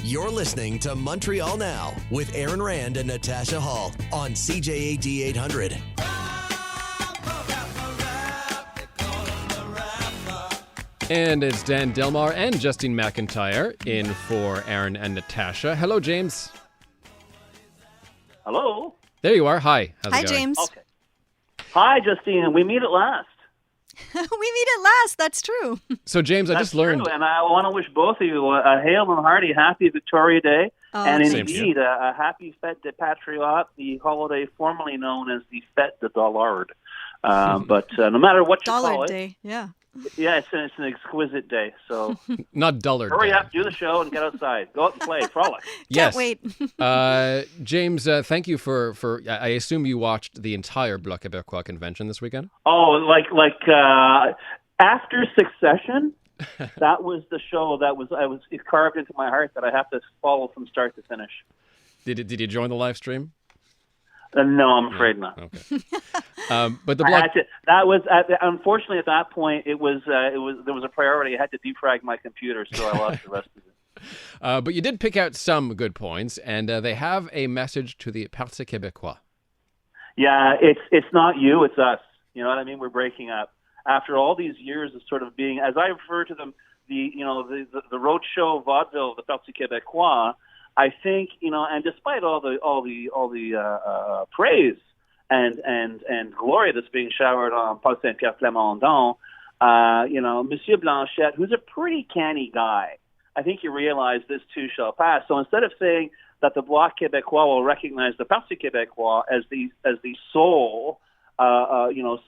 You're listening to Montreal Now with Aaron Rand and Natasha Hall on CJAD 800. And it's Dan Delmar and Justine McIntyre in for Aaron and Natasha. Hello, James. Hello. There you are. Hi. How's it going? James. Okay. Hi, Justine. We meet at last. We meet at last. That's true. So, James, I just learned. True, and I want to wish both of you a hail and hearty happy Victoria Day, and indeed a happy Fête des Patriotes, the holiday formerly known as the Fête de Dollard. But no matter what you call Dollard it, Day. Yeah. Yeah, it's an exquisite day. So Not Dullard hurry Day. up, do the show, and get outside. Go out and play, frolic. Yes. Can't wait. James, thank you for. I assume you watched the entire Bloc Québécois convention this weekend. Oh, like after Succession, that was the show that it carved into my heart that I have to follow from start to finish. Did you join the live stream? No, I'm afraid not. Okay. But the I Bloc. had to, that was unfortunately at that point there was a priority. I had to defrag my computer, so I lost the rest of it. But you did pick out some good points, and they have a message to the Parti québécois. Yeah, it's not you, it's us. You know what I mean? We're breaking up after all these years of sort of being, as I refer to them, the roadshow vaudeville of the Parti québécois. I think, and despite all the praise and glory that's being showered on Paul Saint-Pierre Plamondon, Monsieur Blanchette, who's a pretty canny guy, I think you realize this too shall pass. So instead of saying that the Bloc Québécois will recognize the Parti Québécois as the sole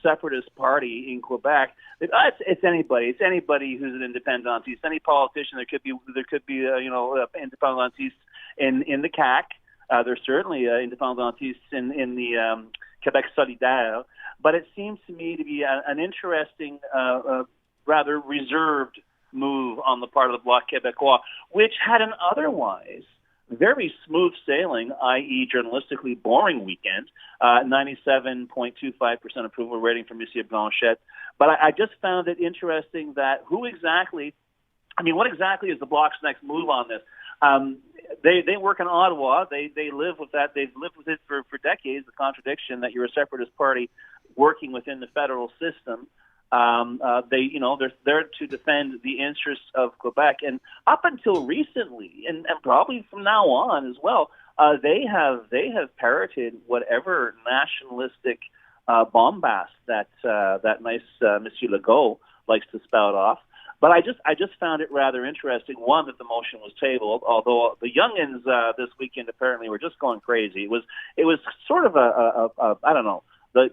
separatist party in Quebec, it's anybody. It's anybody who's an independentiste. Any politician. There could be independentistes in the CAQ. There's certainly independentistes in the Quebec Solidaire. But it seems to me to be an interesting, rather reserved move on the part of the Bloc Québécois, which had an otherwise very smooth sailing, i.e. journalistically boring weekend, 97.25% approval rating from Monsieur Blanchette. But I just found it interesting that what exactly is the Bloc's next move on this? They work in Ottawa. They live with that. They've lived with it for decades, the contradiction that you're a separatist party working within the federal system. They're there to defend the interests of Quebec, and up until recently, and probably from now on as well, they have parroted whatever nationalistic bombast that nice Monsieur Legault likes to spout off. But I just found it rather interesting. One, that the motion was tabled, although the youngins this weekend apparently were just going crazy. It was sort of a I don't know. The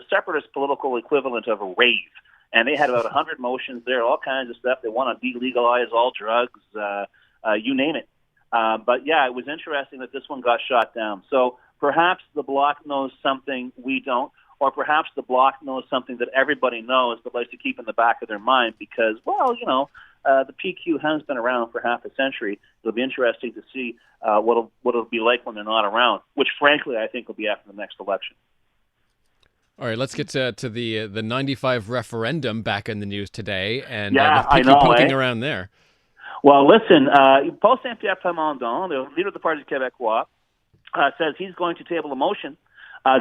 separatist political equivalent of a rave, and they had about 100 motions there, all kinds of stuff. They want to delegalize all drugs, you name it. But yeah, it was interesting that this one got shot down. So perhaps the Bloc knows something we don't, or perhaps the Bloc knows something that everybody knows but likes to keep in the back of their mind because, the PQ has been around for half a century. It'll be interesting to see what it'll be like when they're not around, which, frankly, I think will be after the next election. All right, let's get to the 95 referendum back in the news today, and I with know, poking around there. Well, listen, Paul Saint-Pierre Plamondon, the leader of the Parti Québécois, says he's going to table a motion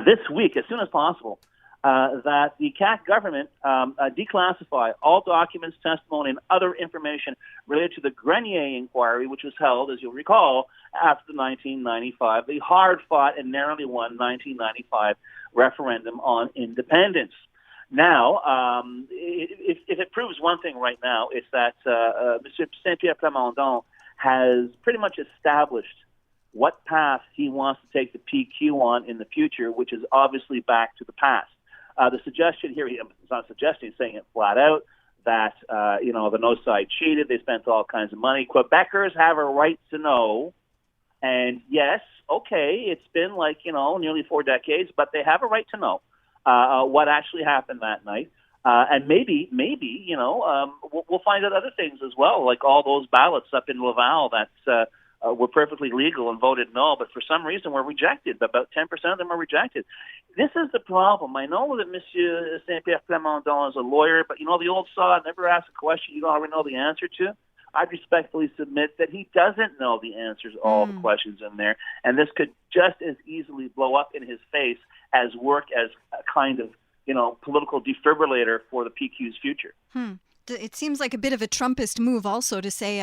this week, as soon as possible, that the CAQ government declassify all documents, testimony, and other information related to the Grenier inquiry, which was held, as you'll recall, after the 1995, the hard-fought and narrowly won 1995 referendum on independence. Now, if it proves one thing right now, it's that Monsieur Saint-Pierre Plamondon has pretty much established what path he wants to take the PQ on in the future, which is obviously back to the past. The suggestion here, it's not suggesting, he's saying it flat out, that, the no side cheated, they spent all kinds of money. Quebecers have a right to know, and yes, okay, it's been nearly 4 decades, but they have a right to know what actually happened that night. And maybe, we'll find out other things as well, like all those ballots up in Laval that were perfectly legal and voted no, but for some reason were rejected. About 10% of them are rejected. This is the problem. I know that Monsieur Saint-Pierre Plamondon is a lawyer, but the old saw, never ask a question you don't already know the answer to. I'd respectfully submit that he doesn't know the answers to all the questions in there, and this could just as easily blow up in his face as work as a kind of, political defibrillator for the PQ's future. It seems like a bit of a Trumpist move also to say,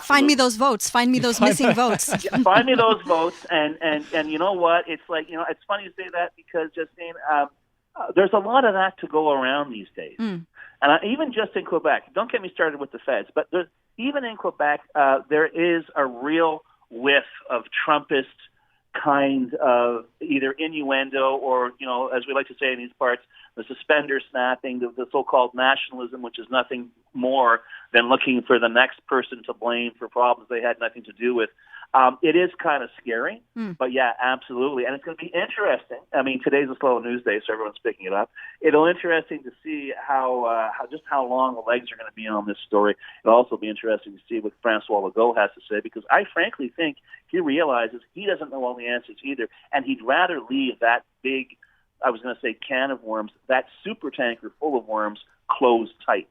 find me those votes, find me those missing votes. Yeah, find me those votes, and you know what? It's like, it's funny you say that because, Justine, there's a lot of that to go around these days. And even just in Quebec, don't get me started with the feds, but even in Quebec, there is a real whiff of Trumpist kind of either innuendo or, as we like to say in these parts, the suspender snapping, the so-called nationalism, which is nothing more than looking for the next person to blame for problems they had nothing to do with. It is kind of scary, but yeah, absolutely. And it's going to be interesting. I mean, today's a slow news day, so everyone's picking it up. It'll be interesting to see how long the legs are going to be on this story. It'll also be interesting to see what Francois Legault has to say, because I frankly think he realizes he doesn't know all the answers either, and he'd rather leave that big, I was going to say can of worms, that super tanker full of worms, closed tight.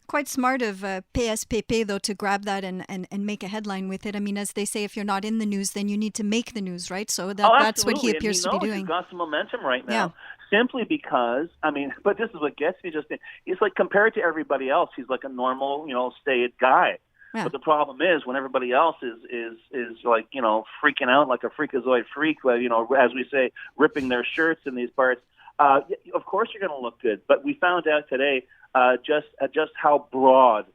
Quite smart of PSPP, though, to grab that and make a headline with it. I mean, as they say, if you're not in the news, then you need to make the news, right? So that's what he appears to be doing. He's got some momentum right now. Simply because, but this is what gets me, he's like, compared to everybody else, he's like a normal, staid guy. Yeah. But the problem is when everybody else is like, freaking out like a freakazoid freak, as we say, ripping their shirts in these parts, of course you're going to look good. But we found out today just how broad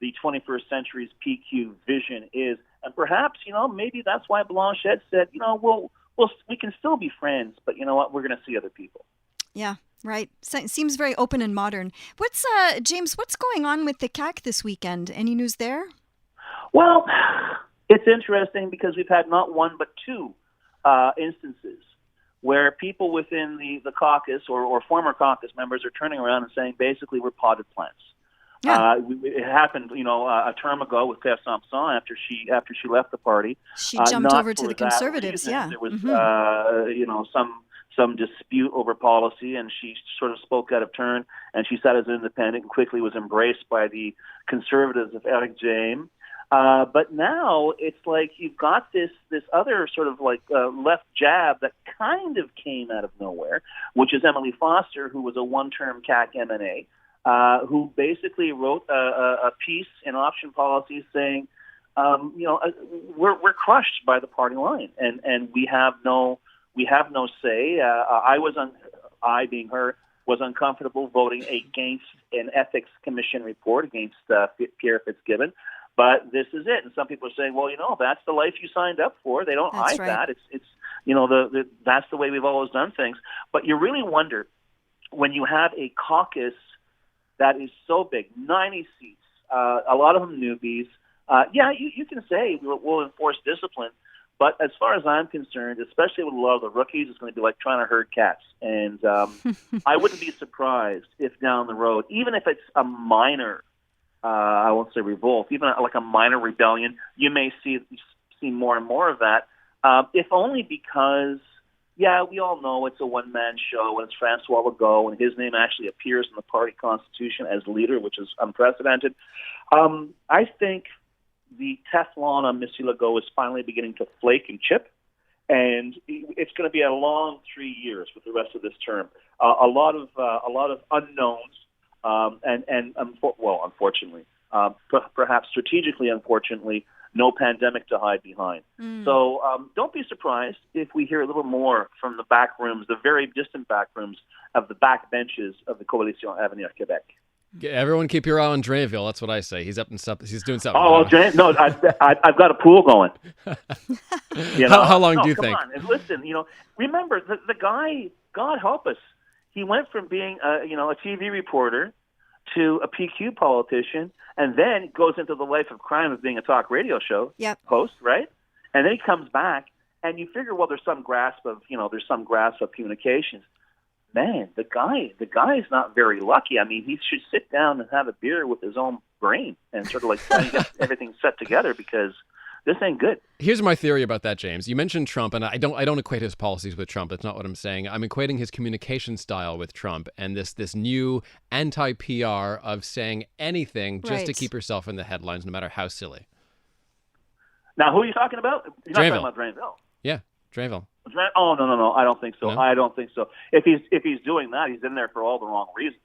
the 21st century's PQ vision is. And perhaps, maybe that's why Blanchette said, we can still be friends, but you know what, we're going to see other people. Yeah, right. Seems very open and modern. James, what's going on with the CAQ this weekend? Any news there? Well, it's interesting because we've had not one but two instances where people within the caucus or former caucus members are turning around and saying, basically, we're potted plants. Yeah. It happened, a term ago with Pierre Sampson after she left the party. She jumped over to the Conservatives. Yeah, there was some dispute over policy, and she sort of spoke out of turn, and she sat as an independent and quickly was embraced by the Conservatives of Eric James. But now it's like you've got this other sort of like left jab that kind of came out of nowhere, which is Emily Foster, who was a one-term CAQ MNA, who basically wrote a piece in option policy saying, we're crushed by the party line, and we have no say. I being her was uncomfortable voting against an ethics commission report against Pierre Fitzgibbon. But this is it, and some people are saying, "Well, that's the life you signed up for." They don't hide that. It's that's the way we've always done things. But you really wonder when you have a caucus that is so big, 90 seats, a lot of them newbies. You can say we'll enforce discipline, but as far as I'm concerned, especially with a lot of the rookies, it's going to be like trying to herd cats. And I wouldn't be surprised if down the road, even if it's a minor. I won't say revolt, even like a minor rebellion, you may see more and more of that, if only because, we all know it's a one-man show, and it's Francois Legault, and his name actually appears in the party constitution as leader, which is unprecedented. I think the Teflon on Monsieur Legault is finally beginning to flake and chip, and it's going to be a long 3 years with the rest of this term. A lot of unknowns. Unfortunately, perhaps strategically, unfortunately, no pandemic to hide behind. So don't be surprised if we hear a little more from the back rooms, the very distant back rooms of the back benches of the Coalition Avenir Québec. Everyone keep your eye on Drainville. That's what I say. He's up and stuff. He's doing something. Oh, no, I've got a pool going. How long do you think? Come on, and listen. Remember the guy. God help us. He went from being a TV reporter to a PQ politician, and then goes into the life of crime of being a talk radio show host, right? And then he comes back, and you figure, well, there's some grasp of communications. Man, the guy's not very lucky. I mean, he should sit down and have a beer with his own brain and sort of like try to get everything set together, because this ain't good. Here's my theory about that, James. You mentioned Trump, and I don't equate his policies with Trump. That's not what I'm saying. I'm equating his communication style with Trump and this new anti-PR of saying anything just to keep yourself in the headlines, no matter how silly. Now, who are you talking about? You're not Drainville. talking about Drainville. Yeah, Drainville. Oh, no. I don't think so. No? I don't think so. If he's doing that, he's in there for all the wrong reasons.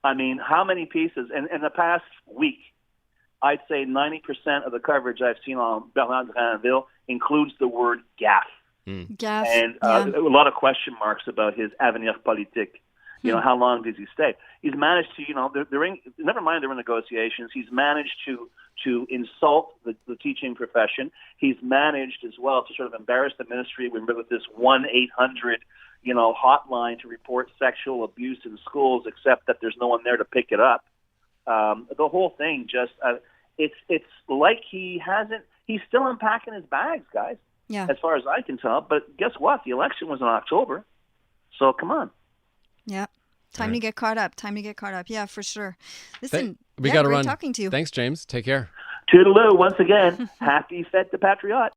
I mean, how many pieces in the past week? I'd say 90% of the coverage I've seen on Bernard Drainville includes the word gaffe. Gaffe. And a lot of question marks about his avenir politique. You know, how long does he stay? He's managed to, never mind there were negotiations, he's managed to insult the teaching profession. He's managed as well to sort of embarrass the ministry with this 1-800 hotline to report sexual abuse in schools, except that there's no one there to pick it up. The whole thing just, it's like he's still unpacking his bags, guys, as far as I can tell. But guess what? The election was in October. So come on. Yeah. Time to get caught up. Yeah, for sure. Listen, we got to run. Talking to you. Thanks, James. Take care. Toodaloo. Once again, happy Fête de Patriote.